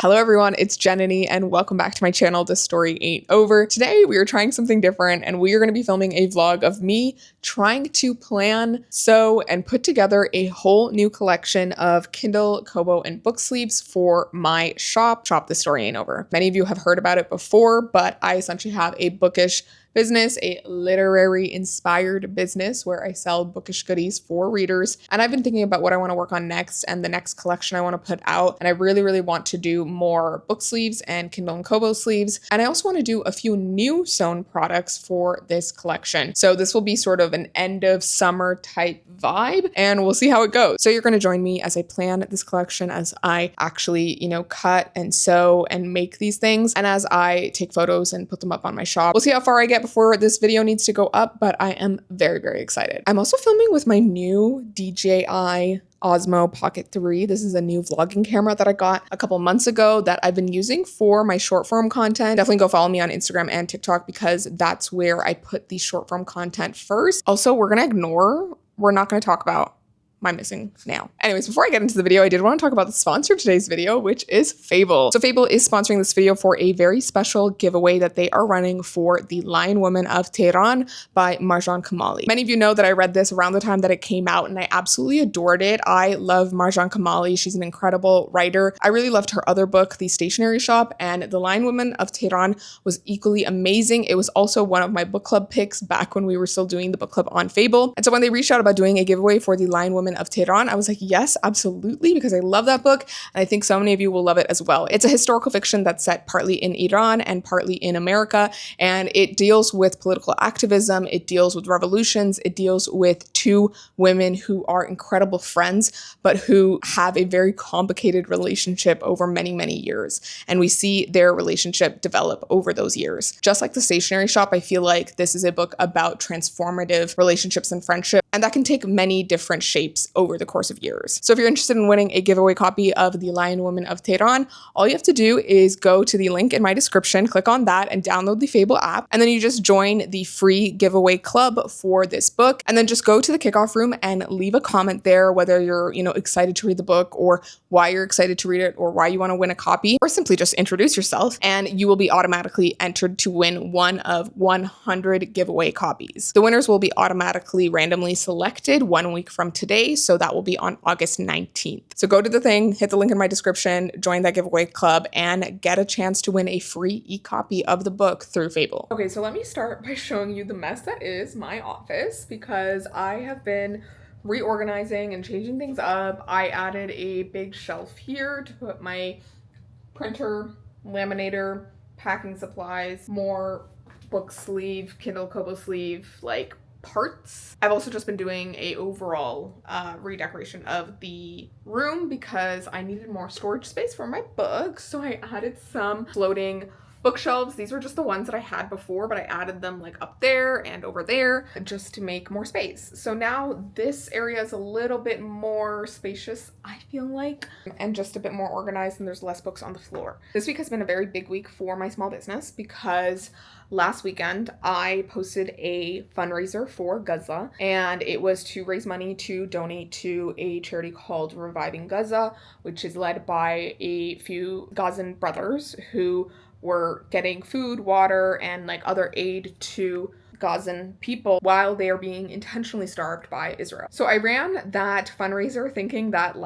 Hello everyone, it's JEN-nuh-nee and welcome back to my channel, This Story Ain't Over. Today we are trying something different and we are going to be filming a vlog of me trying to plan, sew, and put together a whole new collection of Kindle, Kobo, and book sleeves for my shop, This Story Ain't Over. Many of you have heard about it before, but I essentially have a bookish business, a literary inspired business where I sell bookish goodies for readers. And I've been thinking about what I want to work on next and the next collection I want to put out. And I really want to do more book sleeves and Kindle and Kobo sleeves. And I also want to do a few new sewn products for this collection. So this will be sort of an end of summer type vibe and we'll see how it goes. So you're going to join me as I plan this collection, as I actually, cut and sew and make these things. And as I take photos and put them up on my shop. We'll see how far I get before this video needs to go up, but I am very excited. I'm also filming with my new DJI Osmo Pocket 3. This is a new vlogging camera that I got a couple months ago that I've been using for my short form content. Definitely go follow me on Instagram and TikTok because that's where I put the short form content first. Also, we're not going to talk about my missing nail. Anyways, before I get into the video, I did want to talk about the sponsor of today's video, which is Fable. So Fable is sponsoring this video for a very special giveaway that they are running for The Lion Woman of Tehran by Marjan Kamali. Many of you know that I read this around the time that it came out and I absolutely adored it. I love Marjan Kamali. She's an incredible writer. I really loved her other book, The Stationery Shop, and The Lion Woman of Tehran was equally amazing. It was also one of my book club picks back when we were still doing the book club on Fable. And so when they reached out about doing a giveaway for The Lion Woman of Tehran, I was like, yes, absolutely, because I love that book and I think so many of you will love it as well. It's a historical fiction that's set partly in Iran and partly in America, and it deals with political activism, it deals with revolutions, it deals with two women who are incredible friends, but who have a very complicated relationship over many years. And we see their relationship develop over those years. Just like The Stationery Shop, I feel like this is a book about transformative relationships and friendship, and that can take many different shapes over the course of years. So if you're interested in winning a giveaway copy of The Lion Woman of Tehran, all you have to do is go to the link in my description, click on that and download the Fable app. And then you just join the free giveaway club for this book. And then just go to the kickoff room and leave a comment there, whether you're, excited to read the book or why you're excited to read it or why you want to win a copy, or simply just introduce yourself and you will be automatically entered to win one of 100 giveaway copies. The winners will be automatically randomly selected 1 week from today. So that will be on August 19th. So go to the thing, hit the link in my description, join that giveaway club, and get a chance to win a free e-copy of the book through Fable. Okay, so let me start by showing you the mess that is my office because I have been reorganizing and changing things up. I added a big shelf here to put my printer, laminator, packing supplies, more book sleeve, Kindle Kobo sleeve, parts. I've also just been doing a overall redecoration of the room because I needed more storage space for my books. So I added some floating bookshelves. These were just the ones that I had before, but I added them up there and over there just to make more space. So now this area is a little bit more spacious, I feel like, and just a bit more organized, and there's less books on the floor. This week has been a very big week for my small business because last weekend I posted a fundraiser for Gaza, and it was to raise money to donate to a charity called Reviving Gaza, which is led by a few Gazan brothers who were getting food, water, and other aid to Gazan people while they are being intentionally starved by Israel. So I ran that fundraiser thinking that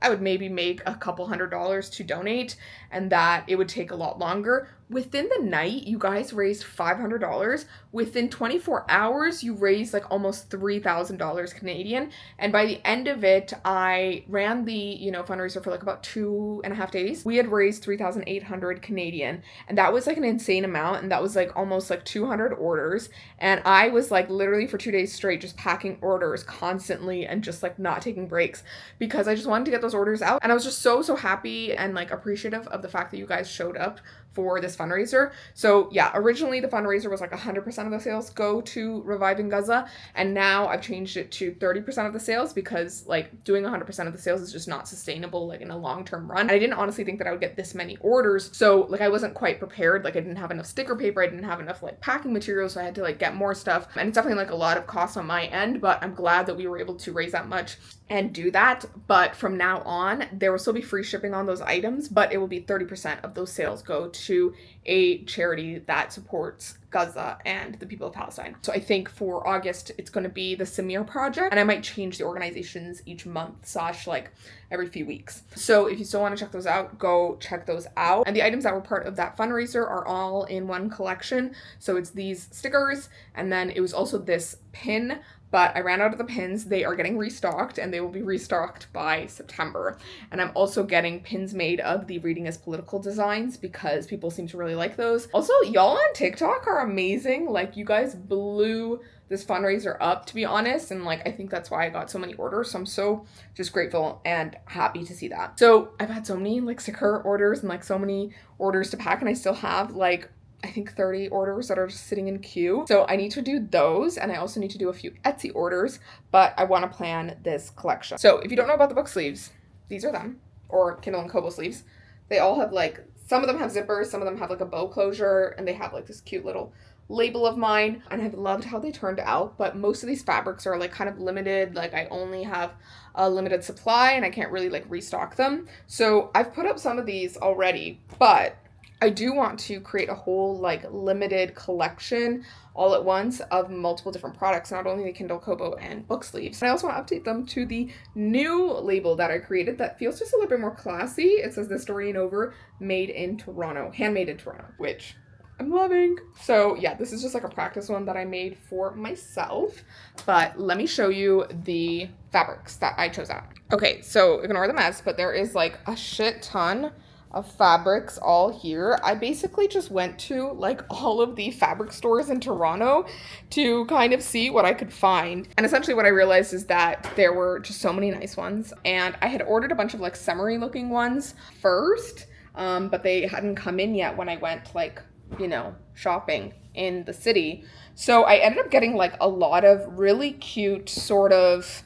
I would maybe make a couple $100s to donate and that it would take a lot longer. Within the night, you guys raised $500. Within 24 hours, you raised almost $3,000 Canadian. And by the end of it, I ran the, fundraiser for about 2.5 days. We had raised 3,800 Canadian. And that was an insane amount. And that was almost 200 orders. And I was literally for 2 days straight, just packing orders constantly and just not taking breaks because I just wanted to get those orders out. And I was just so happy and appreciative of the fact that you guys showed up for this fundraiser. So yeah, originally the fundraiser was 100% of the sales go to Reviving Gaza, and now I've changed it to 30% of the sales because doing 100% of the sales is just not sustainable in a long-term run. And I didn't honestly think that I would get this many orders, so I wasn't quite prepared. I didn't have enough sticker paper, I didn't have enough packing materials, so I had to get more stuff, and it's definitely a lot of costs on my end, but I'm glad that we were able to raise that much and do that. But from now on, there will still be free shipping on those items, but it will be 30% of those sales go to a charity that supports Gaza and the people of Palestine. So I think for August, it's going to be the Samir Project, and I might change the organizations each month / like every few weeks. So if you still want to check those out, go check those out. And the items that were part of that fundraiser are all in one collection. So it's these stickers, and then it was also this pin, but I ran out of the pins. They are getting restocked, and they will be restocked by September. And I'm also getting pins made of the Reading is Political designs because people seem to really like those. Also, y'all on TikTok are amazing. Like, you guys blew this fundraiser up, to be honest, and like I think that's why I got so many orders. So I'm so just grateful and happy to see that. So I've had so many like sticker orders and like so many orders to pack, and I still have like I think 30 orders that are just sitting in queue. So I need to do those, and I also need to do a few Etsy orders, but I want to plan this collection. So if you don't know about the book sleeves, these are them, or Kindle and Kobo sleeves. They all have like, some of them have zippers, some of them have like a bow closure, and they have like this cute little label of mine, and I've loved how they turned out. But most of these fabrics are like kind of limited, like I only have a limited supply and I can't really like restock them. So I've put up some of these already, but I do want to create a whole like limited collection all at once of multiple different products, not only the Kindle, Kobo, and book sleeves. And I also want to update them to the new label that I created that feels just a little bit more classy. It says thisstoryaintover, made in Toronto, handmade in Toronto, which I'm loving. So yeah, this is just like a practice one that I made for myself, but let me show you the fabrics that I chose out. Okay, so ignore the mess, but there is like a shit ton of fabrics all here. I basically just went to like all of the fabric stores in Toronto to kind of see what I could find. And essentially what I realized is that there were just so many nice ones. And I had ordered a bunch of like summery looking ones first, but they hadn't come in yet when I went like, you know, shopping in the city. So I ended up getting like a lot of really cute sort of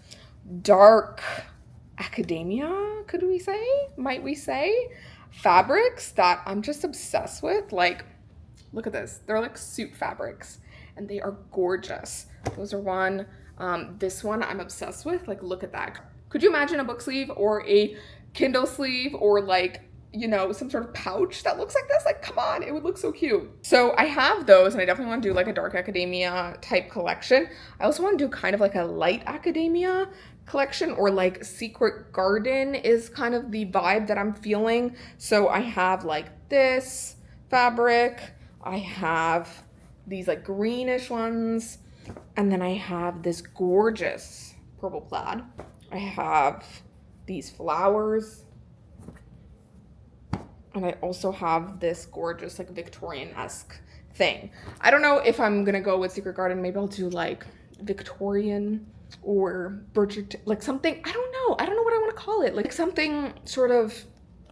dark academia, might we say, fabrics that I'm just obsessed with. Like, look at this. They're like suit fabrics and they are gorgeous. Those are one. This one I'm obsessed with. Like, look at that. Could you imagine a book sleeve or a Kindle sleeve or like, you know, some sort of pouch that looks like this? Like, come on, it would look so cute. So I have those, and I definitely want to do like a dark academia type collection. I also want to do kind of like a light academia collection, or like Secret Garden is kind of the vibe that I'm feeling. So I have like this fabric, I have these like greenish ones, and then I have this gorgeous purple plaid. I have these flowers, and I also have this gorgeous like Victorian-esque thing. I don't know if I'm gonna go with Secret Garden. Maybe I'll do like Victorian or Bridgerton, like something, I don't know what I want to call it, like something sort of,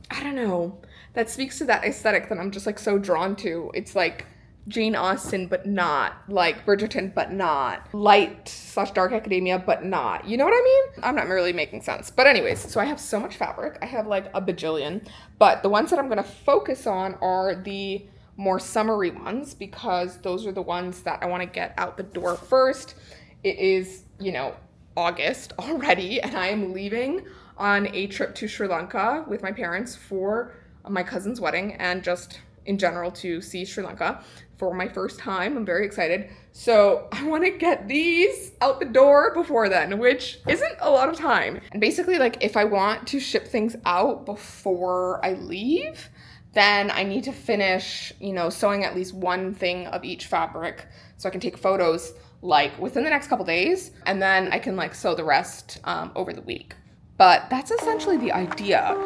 I don't know, that speaks to that aesthetic that I'm just like so drawn to. It's like Jane Austen, but not like Bridgerton, but not light / dark academia, but not, you know what I mean? I'm not really making sense. But anyways, so I have so much fabric. I have like a bajillion, but the ones that I'm going to focus on are the more summery ones, because those are the ones that I want to get out the door first. It is, you know, August already, and I am leaving on a trip to Sri Lanka with my parents for my cousin's wedding, and just in general to see Sri Lanka for my first time. I'm very excited. So I want to get these out the door before then, which isn't a lot of time. And basically, like, if I want to ship things out before I leave, then I need to finish, you know, sewing at least one thing of each fabric so I can take photos like within the next couple days, and then I can like sew the rest over the week. But that's essentially the idea.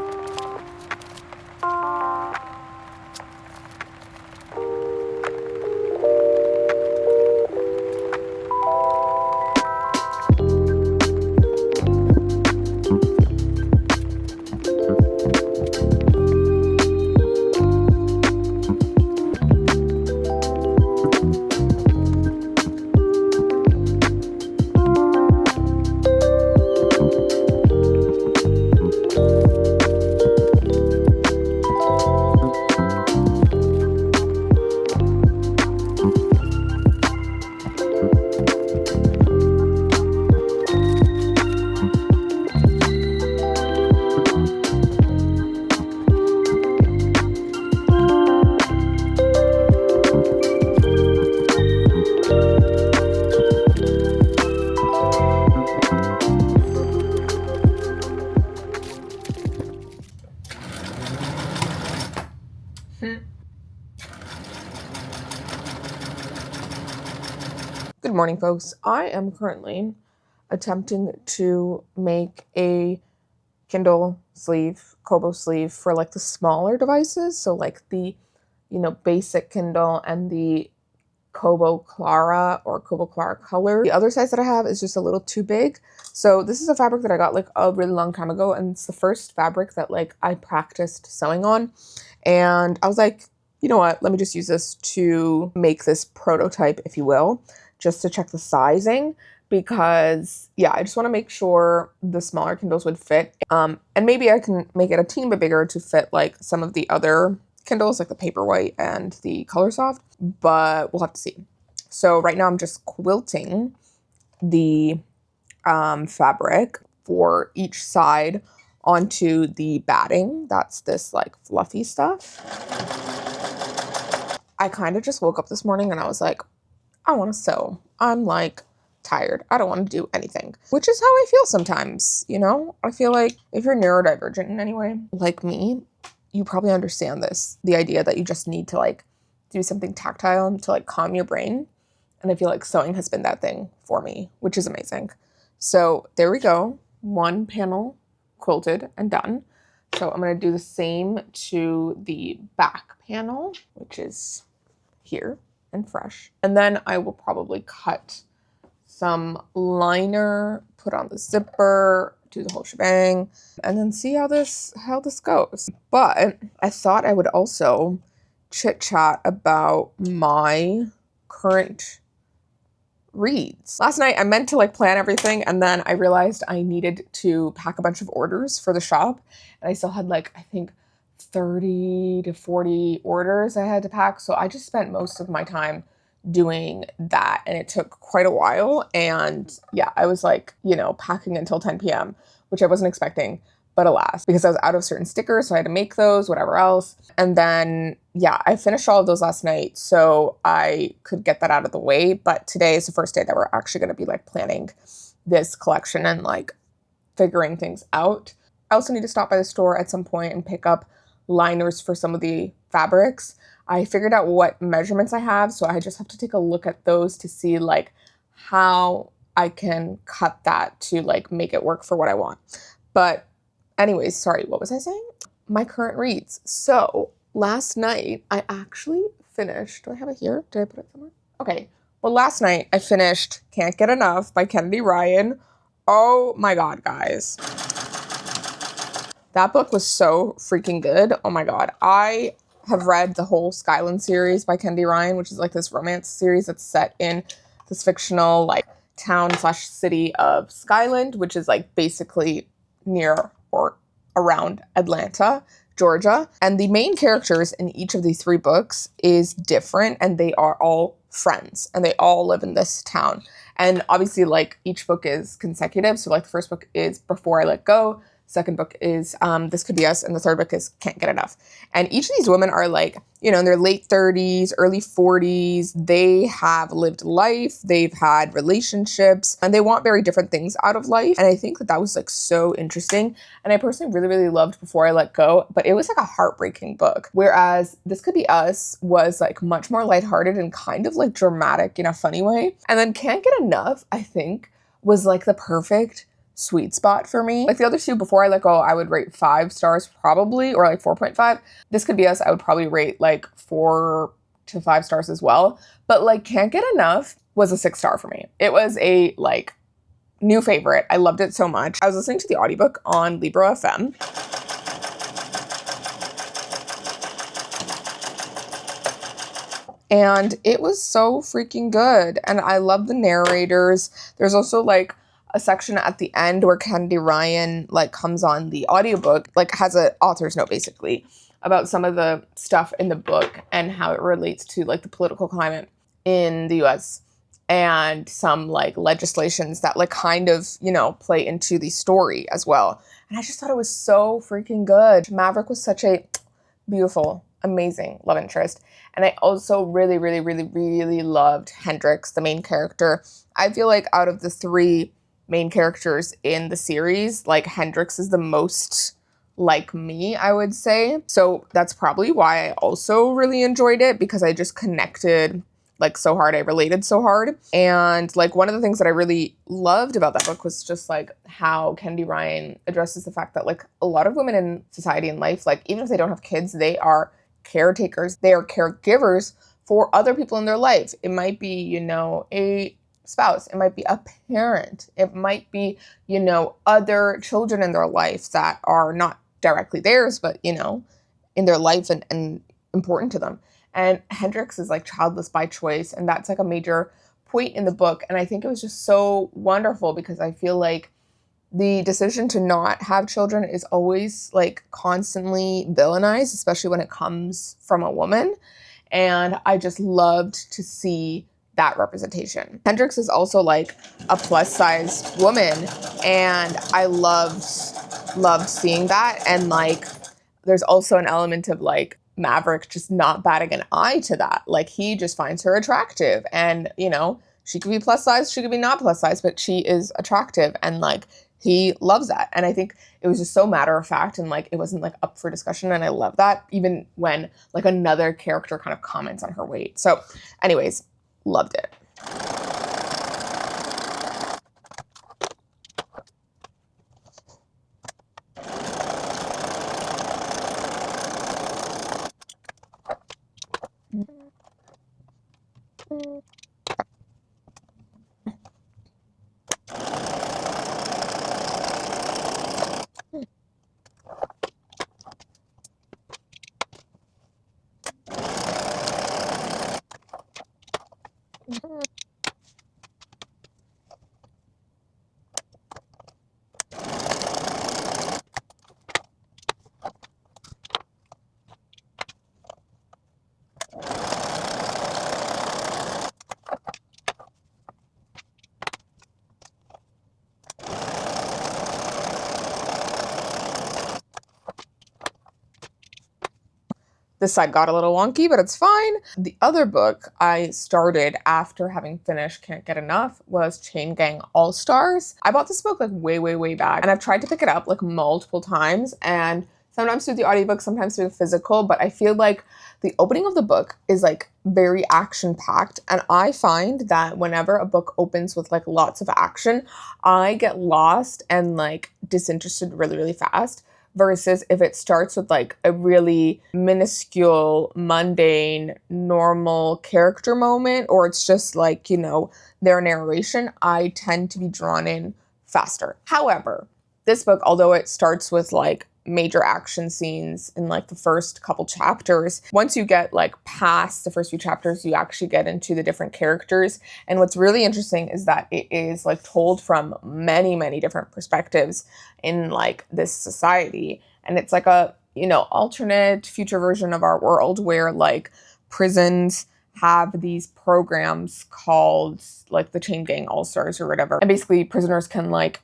Good morning, folks. I am currently attempting to make a Kindle sleeve, Kobo sleeve for like the smaller devices. So like the, basic Kindle and the Kobo Clara or Kobo Clara Color. The other size that I have is just a little too big. So this is a fabric that I got like a really long time ago, and it's the first fabric that like I practiced sewing on. And I was like, you know what, let me just use this to make this prototype, if you will, just to check the sizing, because yeah, I just want to make sure the smaller Kindles would fit. And maybe I can make it a teeny bit bigger to fit like some of the other Kindles, like the Paperwhite and the Color Soft, but we'll have to see. So right now I'm just quilting the fabric for each side onto the batting. That's this like fluffy stuff. I kind of just woke up this morning and I was like, I want to sew. I'm like tired. I don't want to do anything, which is how I feel sometimes, I feel like if you're neurodivergent in any way, like me, you probably understand this, the idea that you just need to like do something tactile to like calm your brain. And I feel like sewing has been that thing for me, which is amazing. So there we go. One panel quilted and done. So I'm going to do the same to the back panel, which is here and fresh. And then I will probably cut some liner, put on the zipper, do the whole shebang, and then see how this goes. But I thought I would also chit chat about my current reads. Last night I meant to like plan everything, and then I realized I needed to pack a bunch of orders for the shop, and I still had like, I think 30 to 40 orders I had to pack. So I just spent most of my time doing that, and it took quite a while. And yeah, I was like, packing until 10 p.m., which I wasn't expecting, but alas, because I was out of certain stickers, so I had to make those, whatever else. And then yeah, I finished all of those last night so I could get that out of the way. But today is the first day that we're actually going to be like planning this collection and like figuring things out. I also need to stop by the store at some point and pick up liners for some of the fabrics. I figured out what measurements I have, so I just have to take a look at those to see like how I can cut that to like make it work for what I want. But anyways, sorry, what was I saying? My current reads. So last night I actually finished, do I have it here? Did I put it somewhere? Okay, well last night I finished Can't Get Enough by Kennedy Ryan. Oh my God, guys. That book was so freaking good. Oh my God. I have read the whole Skyland series by Kennedy Ryan, which is like this romance series that's set in this fictional like town/city of Skyland, which is like basically near or around Atlanta, Georgia. And the main characters in each of these 3 books is different, and they are all friends, and they all live in this town. And obviously like each book is consecutive. So like the first book is Before I Let Go. Second book is This Could Be Us, and the third book is Can't Get Enough. And each of these women are like, in their late 30s, early 40s. They have lived life, they've had relationships, and they want very different things out of life. And I think that was like so interesting. And I personally really, really loved Before I Let Go, but it was like a heartbreaking book. Whereas This Could Be Us was like much more lighthearted and kind of like dramatic in a funny way. And then Can't Get Enough, I think, was like the perfect sweet spot for me. Like the other 2, Before I Let Go, I would rate 5 stars probably, or like 4.5. This Could Be Us, I would probably rate like 4 to 5 stars as well. But like Can't Get Enough was a 6 star for me. It was a like new favorite. I loved it so much. I was listening to the audiobook on Libro FM. And it was so freaking good. And I love the narrators. There's also like a section at the end where Kennedy Ryan like comes on the audiobook, like has an author's note basically about some of the stuff in the book and how it relates to like the political climate in the US and some like legislations that like kind of, play into the story as well. And I just thought it was so freaking good. Maverick was such a beautiful, amazing love interest. And I also really, really, really, really loved Hendrix, the main character. I feel like out of the 3 main characters in the series, like Hendrix is the most like me, I would say. So that's probably why I also really enjoyed it, because I just connected like so hard. I related so hard. And like one of the things that I really loved about that book was just like how Kennedy Ryan addresses the fact that like a lot of women in society and life, like even if they don't have kids, they are caretakers, they are caregivers for other people in their life. It might be, you know, a spouse, it might be a parent, it might be, you know, other children in their life that are not directly theirs, but, you know, in their life and important to them. And Hendrix is like childless by choice. And that's like a major point in the book. And I think it was just so wonderful, because I feel like the decision to not have children is always like constantly villainized, especially when it comes from a woman. And I just loved to see that representation. Hendrix is also like a plus sized woman, and I loved seeing that. And like there's also an element of like Maverick just not batting an eye to that. Like he just finds her attractive, and you know, she could be plus size, she could be not plus size, but she is attractive, and like he loves that. And I think it was just so matter of fact, and like it wasn't like up for discussion. And I love that, even when like another character kind of comments on her weight. So anyways, loved it. This side got a little wonky, but it's fine. The other book I started after having finished Can't Get Enough was Chain Gang All-Stars. I bought this book like way back, and I've tried to pick it up like multiple times, and sometimes through the audiobook, sometimes through the physical, but I feel like the opening of the book is like very action-packed, and I find that whenever a book opens with like lots of action, I get lost and like disinterested really fast. Versus if it starts with like a really minuscule, mundane, normal character moment, or it's just like, you know, their narration, I tend to be drawn in faster. However, this book, although it starts with like major action scenes in like the first couple chapters, once you get like past the first few chapters, you actually get into the different characters. And what's really interesting is that it is like told from many different perspectives in like this society. And it's like a, you know, alternate future version of our world where like prisons have these programs called like the Chain Gang All-Stars or whatever. And basically prisoners can like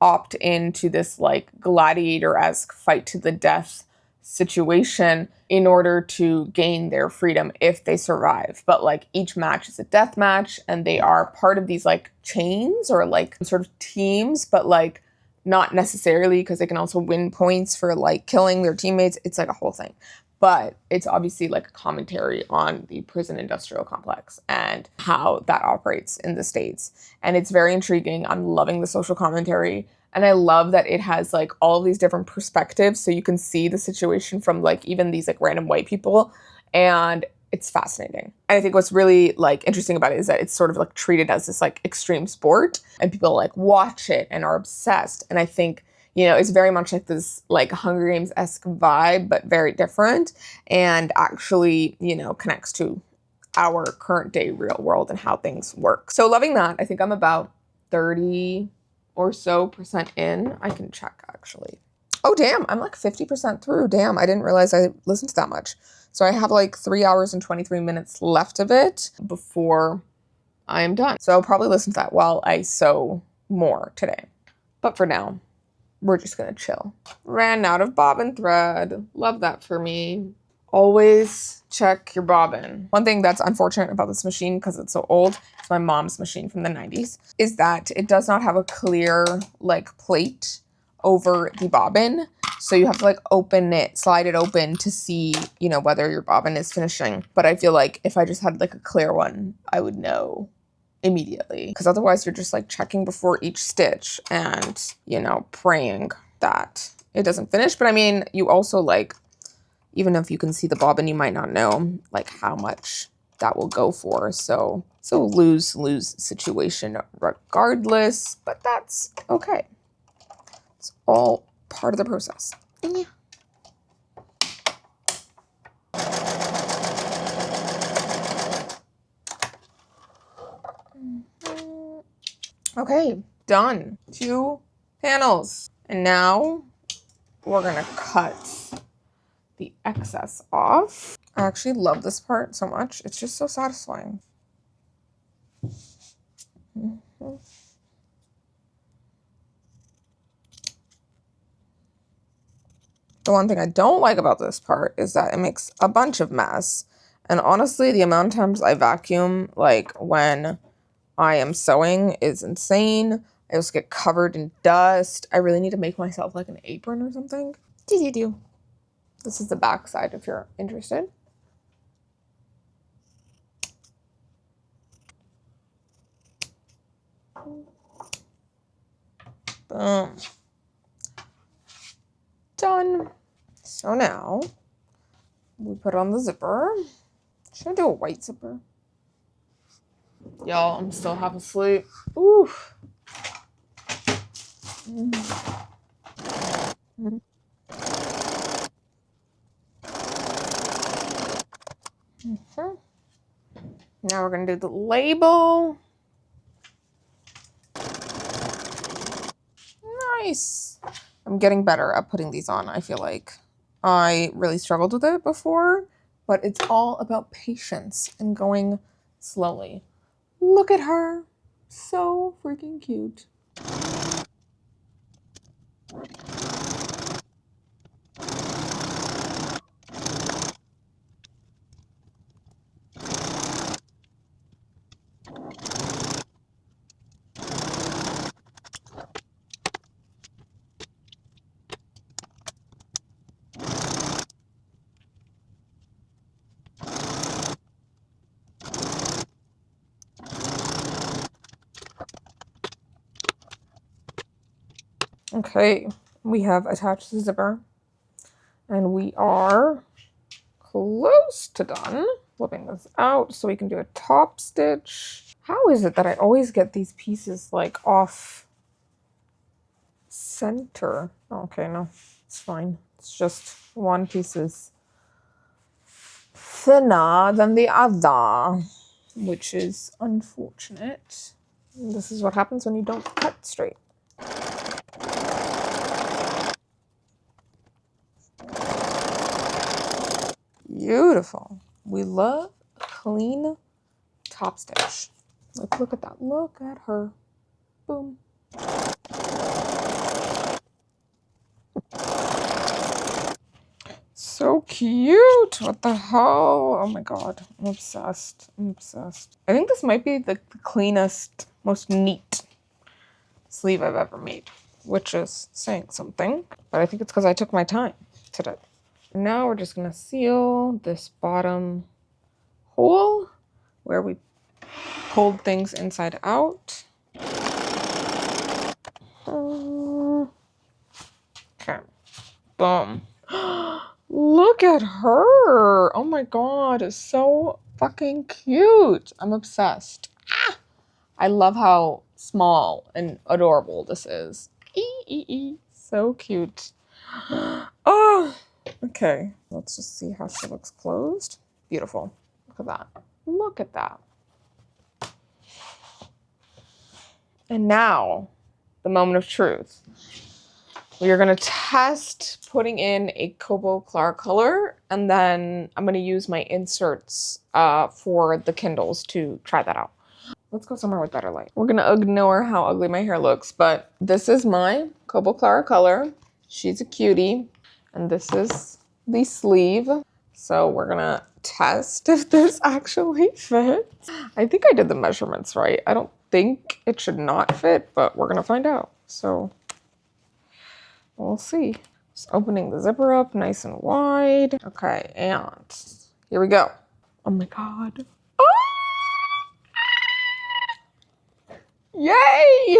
opt into this like gladiator-esque fight to the death situation in order to gain their freedom if they survive. But like each match is a death match, and they are part of these like chains or like sort of teams, but like not necessarily, because they can also win points for like killing their teammates. It's like a whole thing. But it's obviously like a commentary on the prison industrial complex and how that operates in the States. And it's very intriguing. I'm loving the social commentary. And I love that it has like all of these different perspectives. So you can see the situation from like even these like random white people. And it's fascinating. And I think what's really like interesting about it is that it's sort of like treated as this like extreme sport, and people like watch it and are obsessed. And I think, you know, it's very much like this like Hunger Games-esque vibe, but very different, and actually, you know, connects to our current day real world and how things work. So loving that. I think I'm about 30 or so % in. I can check actually. Oh, damn. I'm like 50% through. Damn. I didn't realize I listened to that much. So I have like 3 hours and 23 minutes left of it before I am done. So I'll probably listen to that while I sew more today. But for now, we're just gonna chill. Ran out of bobbin thread. Love that for me. Always check your bobbin. One thing that's unfortunate about this machine, because it's so old, it's my mom's machine from the 90s, is that it does not have a clear like plate over the bobbin. So you have to like open it, slide it open to see, you know, whether your bobbin is finishing. But I feel like if I just had like a clear one, I would know immediately, because otherwise you're just like checking before each stitch and, you know, praying that it doesn't finish. But I mean, you also like, even if you can see the bobbin, you might not know like how much that will go for. So it's a lose-lose situation regardless, but that's okay. It's all part of the process. Yeah. Okay, done. 2 panels. And now we're gonna cut the excess off. I actually love this part so much. It's just so satisfying. The one thing I don't like about this part is that it makes a bunch of mess. And honestly, the amount of times I vacuum, like when I am sewing, is insane. I just get covered in dust. I really need to make myself like an apron or something. Do. This is the back side if you're interested. Boom. Done. So now we put on the zipper. Should I do a white zipper? Y'all, I'm still half asleep. Ooh. Now we're gonna do the label. Nice. I'm getting better at putting these on, I feel like. I really struggled with it before, but it's all about patience and going slowly. Look at her. So freaking cute. Okay, we have attached the zipper and we are close to done. Flipping this out so we can do a top stitch. How is it that I always get these pieces like off center? Okay, no, it's fine. It's just one piece is thinner than the other, which is unfortunate. And this is what happens when you don't cut straight. Beautiful. We love a clean top stitch. Like, look at that. Look at her. Boom. So cute. What the hell? Oh my god. I'm obsessed. I'm obsessed. I think this might be the cleanest, most neat sleeve I've ever made, which is saying something. But I think it's because I took my time today. Now we're just going to seal this bottom hole where we pulled things inside out. Okay. Boom. Look at her. Oh my god, it's so fucking cute. I'm obsessed. Ah! I love how small and adorable this is. So cute. Oh, okay. Let's just see how she looks closed. Beautiful. Look at that. Look at that. And now, the moment of truth. We are going to test putting in a Kobo Clara color, and then I'm going to use my inserts for the Kindles to try that out. Let's go somewhere with better light. We're going to ignore how ugly my hair looks, but this is my Kobo Clara color. She's a cutie, and this is the sleeve. So we're going to test if this actually fits. I think I did the measurements right. I don't think it should not fit, but we're going to find out. So we'll see. Just opening the zipper up nice and wide. Okay, and here we go. Oh my God. Yay!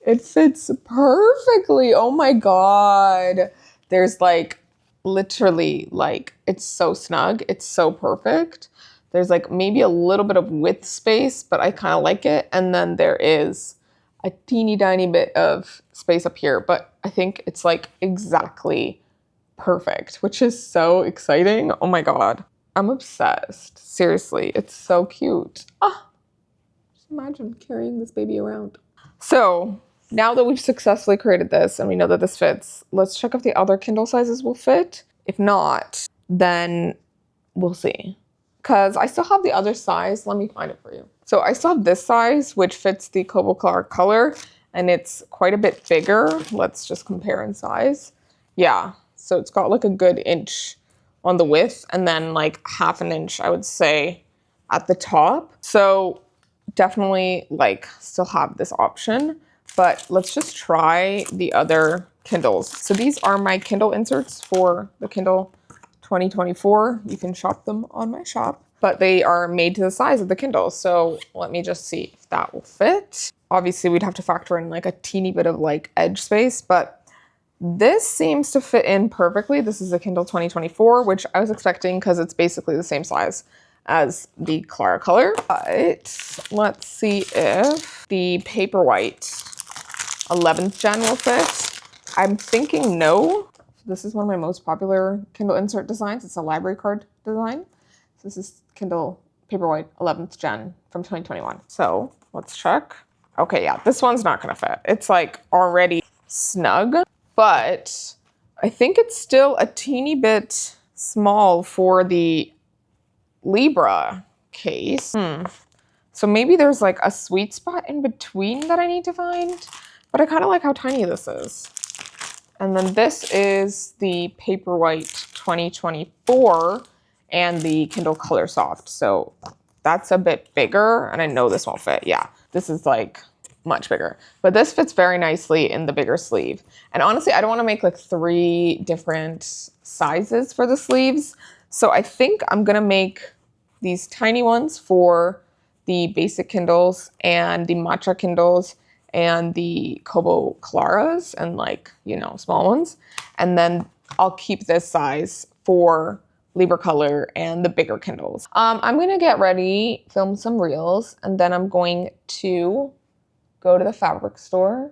It fits perfectly. Oh my God. There's like literally like, it's so snug. It's so perfect. There's like maybe a little bit of width space, but I kind of like it. And then there is a teeny tiny bit of space up here, but I think it's like exactly perfect, which is so exciting. Oh my God. I'm obsessed. Seriously, it's so cute. Ah. Imagine carrying this baby around. So now that we've successfully created this and we know that this fits, let's check if the other Kindle sizes will fit. If not, then we'll see. Because I still have the other size. Let me find it for you. So I still have this size, which fits the Cobalt color, and it's quite a bit bigger. Let's just compare in size. Yeah, so it's got like a good inch on the width and then like half an inch, I would say, at the top. So definitely like still have this option, but let's just try the other Kindles. So these are my Kindle inserts for the Kindle 2024. You can shop them on my shop, but they are made to the size of the Kindle. So let me just see if that will fit. Obviously we'd have to factor in like a teeny bit of like edge space, but this seems to fit in perfectly. This is a Kindle 2024, which I was expecting because it's basically the same size as the Clara color. But let's see if the Paperwhite 11th gen will fit. I'm thinking no. This is one of my most popular Kindle insert designs. It's a library card design. So this is Kindle Paperwhite 11th gen from 2021. So let's check. Okay, yeah, this one's not gonna fit. It's like already snug, but I think it's still a teeny bit small for the Libra case. So maybe there's like a sweet spot in between that I need to find, but I kind of like how tiny this is. And then this is the Paperwhite 2024 and the Kindle Color Soft. So that's a bit bigger, and I know this won't fit. Yeah, this is like much bigger, but this fits very nicely in the bigger sleeve. And honestly, I don't want to make like 3 different sizes for the sleeves. So I think I'm gonna make these tiny ones for the basic Kindles and the Matcha Kindles and the Kobo Claras and like, you know, small ones. And then I'll keep this size for Libra Color and the bigger Kindles. I'm gonna get ready, film some reels, and then I'm going to go to the fabric store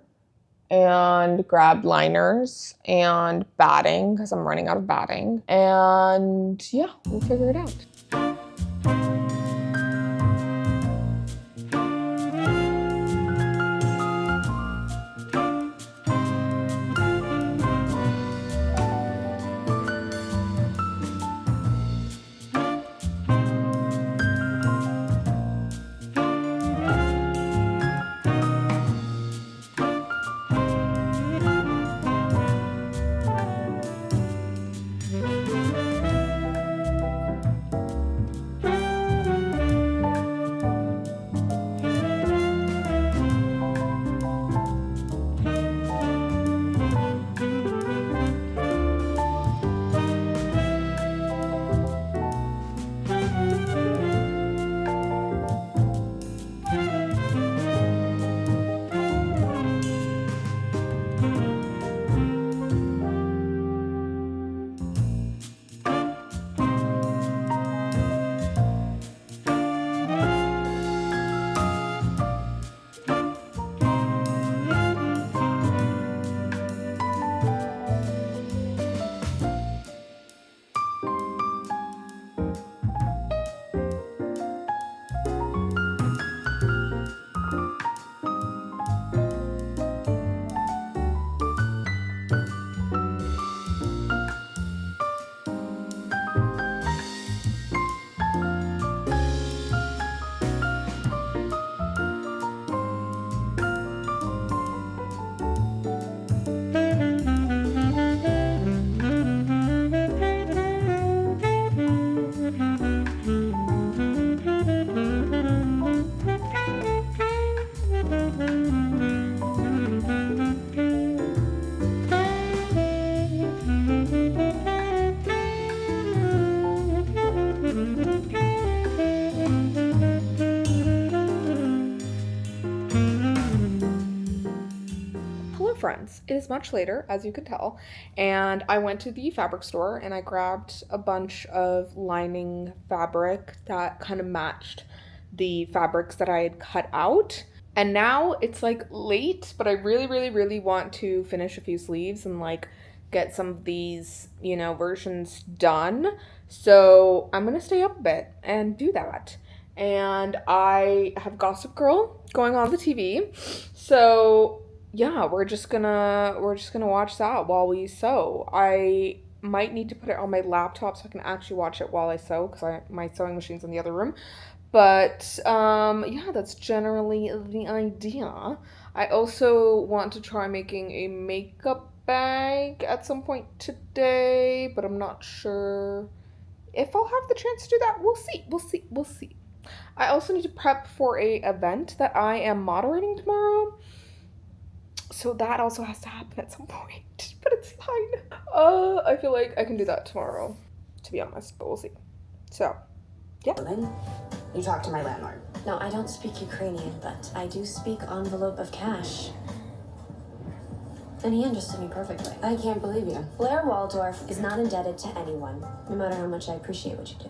and grab liners and batting because I'm running out of batting. And yeah, we'll figure it out. friends. It is much later, as you can tell, and I went to the fabric store and I grabbed a bunch of lining fabric that kind of matched the fabrics that I had cut out. And now it's like late, but I really want to finish a few sleeves and like get some of these, you know, versions done. So I'm gonna stay up a bit and do that. And I have Gossip Girl going on the TV. So yeah, we're just gonna watch that while we sew. I might need to put it on my laptop so I can actually watch it while I sew because my sewing machine's in the other room. But yeah, that's generally the idea. I also want to try making a makeup bag at some point today, but I'm not sure if I'll have the chance to do that. We'll see. I also need to prep for a event that I am moderating tomorrow. So that also has to happen at some point, but it's fine. I feel like I can do that tomorrow, to be honest, but we'll see. So, yeah. You talk to my landlord. No, I don't speak Ukrainian, but I do speak envelope of cash. And he understood me perfectly. I can't believe you. Blair Waldorf is not indebted to anyone, no matter how much I appreciate what you do.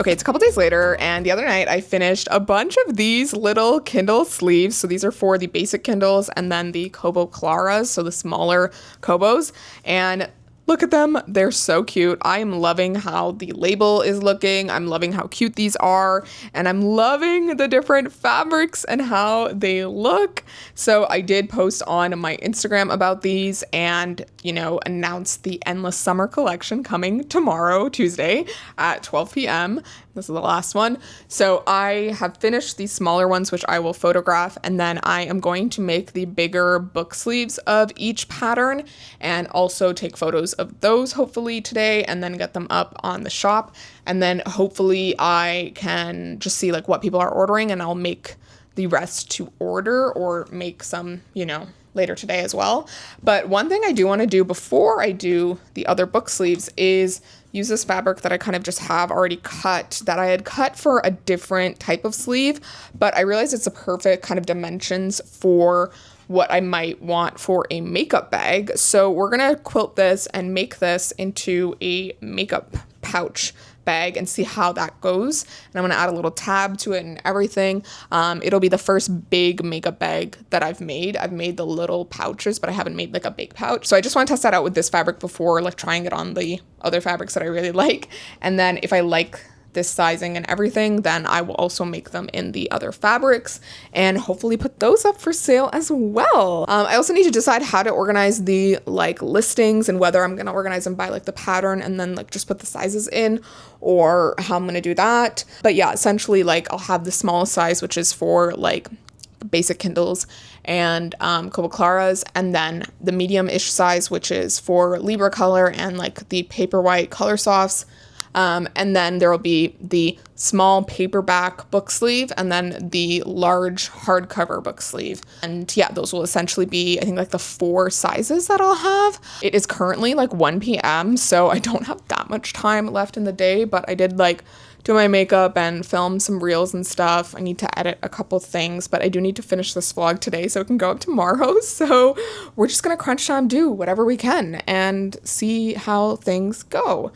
Okay, it's a couple days later, and the other night I finished a bunch of these little Kindle sleeves. So these are for the basic Kindles and then the Kobo Claras, so the smaller Kobos. And look at them. They're so cute. I am loving how the label is looking. I'm loving how cute these are. And I'm loving the different fabrics and how they look. So I did post on my Instagram about these and, you know, announce the Endless Summer collection coming tomorrow, Tuesday at 12 p.m. This is the last one. So I have finished these smaller ones, which I will photograph, and then I am going to make the bigger book sleeves of each pattern and also take photos of those hopefully today and then get them up on the shop. And then hopefully I can just see like what people are ordering and I'll make the rest to order or make some, you know, later today as well. But one thing I do want to do before I do the other book sleeves is use this fabric that I kind of just have already cut that I had cut for a different type of sleeve, but I realized it's a perfect kind of dimensions for what I might want for a makeup bag. So we're gonna quilt this and make this into a makeup pouch bag and see how that goes. And I'm gonna add a little tab to it and everything. It'll be the first big makeup bag that I've made. I've made the little pouches, but I haven't made like a big pouch. So I just want to test that out with this fabric before like trying it on the other fabrics that I really like. And then if I like this sizing and everything, then I will also make them in the other fabrics and hopefully put those up for sale as well. I also need to decide how to organize the like listings and whether I'm gonna organize them by like the pattern and then like just put the sizes in or how I'm gonna do that. But yeah, essentially like I'll have the smallest size, which is for like basic Kindles and Kobo Claras, and then the medium-ish size, which is for Libra color and like the Paperwhite color softs. And then there will be the small paperback book sleeve and then the large hardcover book sleeve. And yeah, those will essentially be, I think, like the 4 sizes that I'll have. It is currently like 1 p.m., so I don't have that much time left in the day, but I did like do my makeup and film some reels and stuff. I need to edit a couple things, but I do need to finish this vlog today so it can go up tomorrow. So we're just gonna crunch time, do whatever we can and see how things go.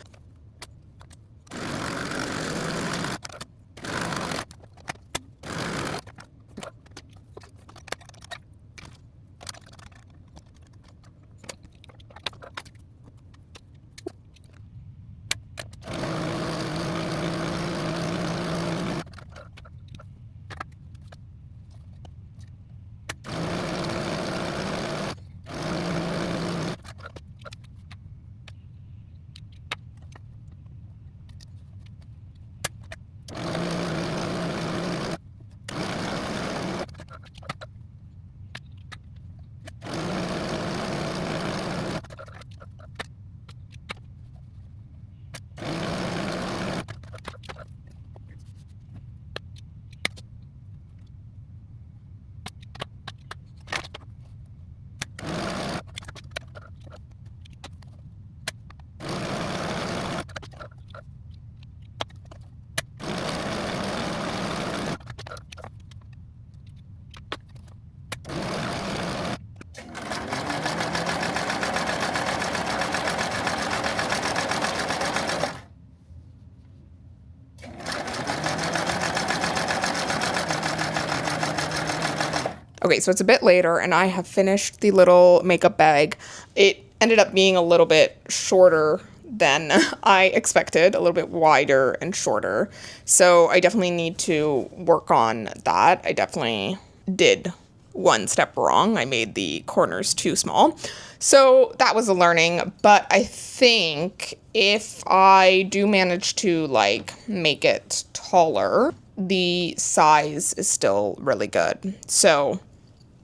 Okay, so it's a bit later and I have finished the little makeup bag. It ended up being a little bit shorter than I expected, a little bit wider and shorter. So I definitely need to work on that. I definitely did one step wrong. I made the corners too small. So that was a learning, but I think if I do manage to like make it taller, the size is still really good. So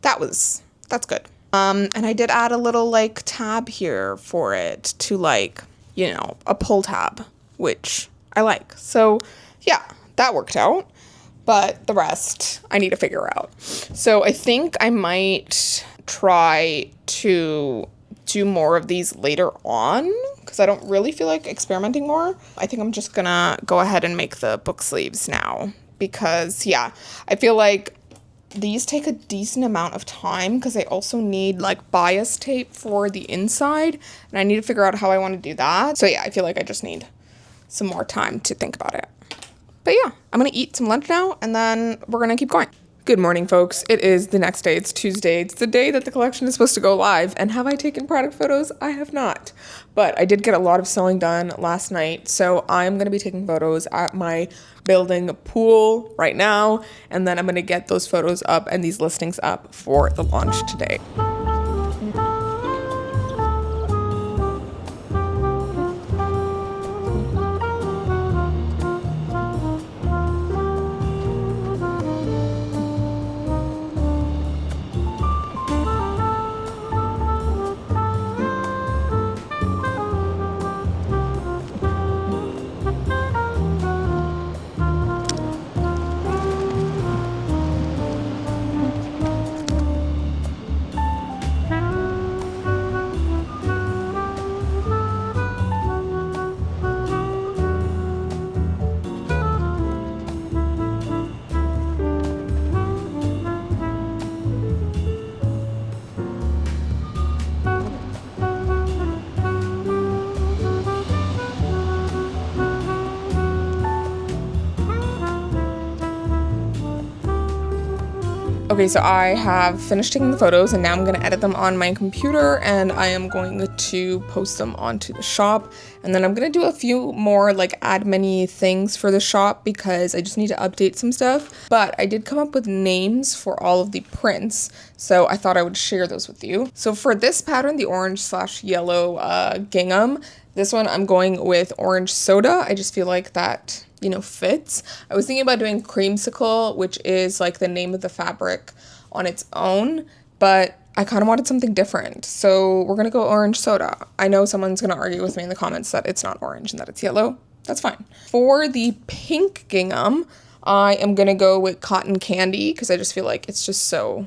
that's good. And I did add a little like tab here for it to like, you know, a pull tab, which I like. So yeah, that worked out. But the rest I need to figure out. So I think I might try to do more of these later on because I don't really feel like experimenting more. I think I'm just gonna go ahead and make the book sleeves now because yeah, I feel like these take a decent amount of time because I also need like bias tape for the inside and I need to figure out how I want to do that. So yeah, I feel like I just need some more time to think about it. But yeah, I'm gonna eat some lunch now and then we're gonna keep going. Good morning, folks. It is the next day. It's Tuesday. It's the day that the collection is supposed to go live. And have I taken product photos? I have not. But I did get a lot of sewing done last night. So I'm gonna be taking photos at my building pool right now. And then I'm gonna get those photos up and these listings up for the launch today. Okay, so I have finished taking the photos and now I'm gonna edit them on my computer and I am going to post them onto the shop. And then I'm gonna do a few more like admin-y things for the shop because I just need to update some stuff. But I did come up with names for all of the prints, so I thought I would share those with you. So for this pattern, the orange/yellow gingham, this one I'm going with orange soda. I just feel like that, you know, fits. I was thinking about doing creamsicle, which is like the name of the fabric on its own, but I kind of wanted something different. So we're gonna go orange soda. I know someone's gonna argue with me in the comments that it's not orange and that it's yellow. That's fine. For the pink gingham, I am gonna go with cotton candy because I just feel like it's just so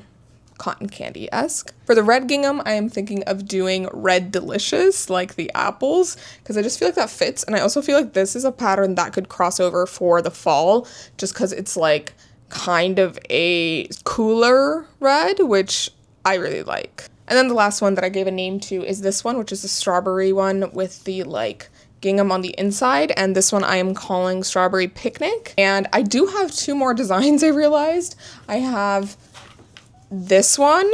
cotton candy-esque. For the red gingham, I am thinking of doing red delicious, like the apples, because I just feel like that fits. And I also feel like this is a pattern that could cross over for the fall, just because it's like kind of a cooler red, which I really like. And then the last one that I gave a name to is this one, which is the strawberry one with the like gingham on the inside, and this one I am calling Strawberry Picnic. And I do have two more designs, I realized. I have this one,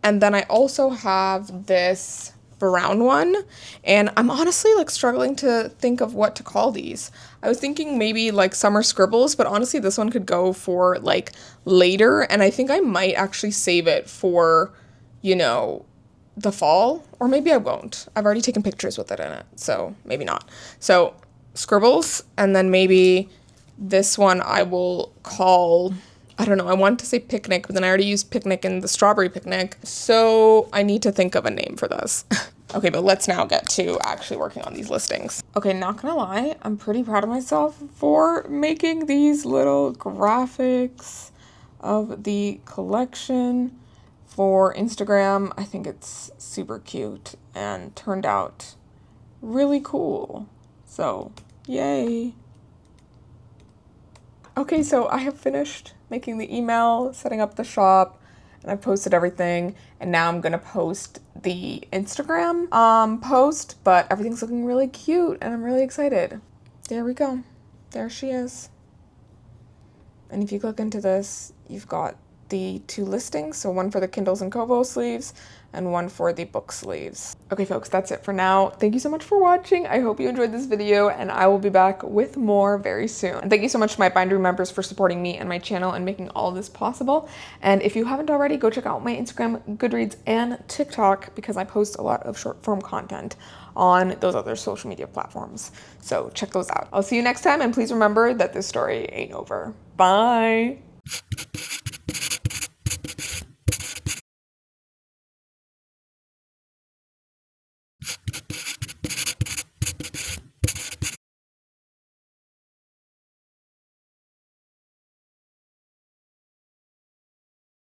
and then I also have this brown one, and I'm honestly like struggling to think of what to call these. I was thinking maybe like summer scribbles, but honestly this one could go for like later, and I think I might actually save it for, you know, the fall, or maybe I won't. I've already taken pictures with it in it, so maybe not. So scribbles, and then maybe this one I will call, I don't know, I wanted to say picnic, but then I already used picnic in the strawberry picnic, so I need to think of a name for this. Okay, but let's now get to actually working on these listings. Okay, not gonna lie, I'm pretty proud of myself for making these little graphics of the collection for Instagram. I think it's super cute and turned out really cool. So, yay. Okay, so I have finished making the email, setting up the shop, and I posted everything, and now I'm gonna post the Instagram post, but everything's looking really cute and I'm really excited. There we go. There she is. And if you click into this, you've got the 2 listings, so one for the Kindles and Kobo sleeves and one for the book sleeves. Okay folks, that's it for now. Thank you so much for watching. I hope you enjoyed this video, and I will be back with more very soon. And thank you so much to my Bindery members for supporting me and my channel and making all this possible. And if you haven't already, go check out my Instagram, Goodreads, and TikTok, because I post a lot of short form content on those other social media platforms. So check those out. I'll see you next time, and please remember that this story ain't over. Bye.